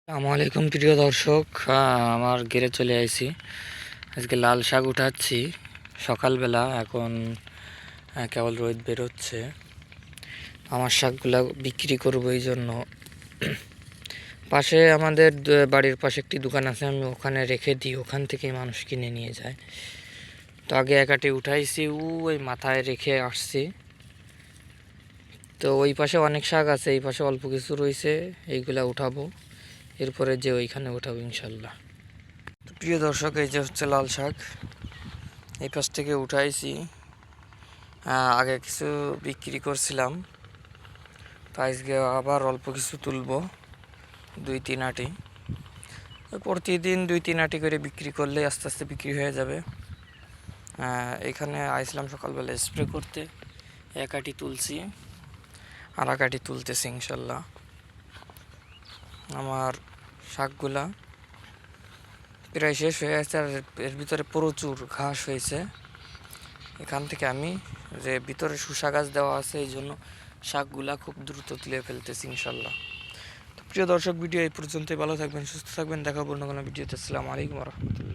আসসালামু আলাইকুম প্রিয় দর্শক, আমার ঘেরে চলে আইছি। আজকে লাল শাক উঠাচ্ছি সকালবেলা। এখন কেবল রোদ বেরোচ্ছে। আমার শাকগুলা বিক্রি করবো, এই জন্য পাশে আমাদের বাড়ির পাশে একটি দোকান আছে, আমি ওখানে রেখে দিই, ওখান থেকেই মানুষ কিনে নিয়ে যায়। তো আগে একাটি উঠাইছি, ওই মাথায় রেখে আসছি। তো ওই পাশে অনেক শাক আছে, এই পাশে অল্প কিছু রয়েছে, এইগুলা উঠাবো, এরপরে যে ওইখানে উঠাবো ইনশাল্লাহ। প্রিয় দর্শক, এই যে হচ্ছে লাল শাক, এই পাশ থেকে উঠাইছি। আগে কিছু বিক্রি করছিলাম, তো আজকে আবার অল্প কিছু তুলবো, 2-3 আটি। প্রতিদিন 2-3 আটি করে বিক্রি করলে আস্তে আস্তে বিক্রি হয়ে যাবে। এখানে আইছিলাম সকালবেলা স্প্রে করতে, এক আটি তুলছি, আর এক আটি তুলতেছি ইনশাল্লাহ। আমার শাকগুলা প্রায় শেষ হয়ে গেছে, আর এর ভিতরে প্রচুর ঘাস হয়েছে। এখান থেকে আমি যে ভিতরে শসা গাছ দেওয়া আছে, এই জন্য শাকগুলা খুব দ্রুত তুলে ফেলতেছি ইনশাল্লাহ। তো প্রিয় দর্শক, ভিডিও এই পর্যন্তই। ভালো থাকবেন, সুস্থ থাকবেন, দেখা অন্য কোনো ভিডিওতে। আসসালামু আলাইকুম ওয়া রাহমাতুল্লাহ।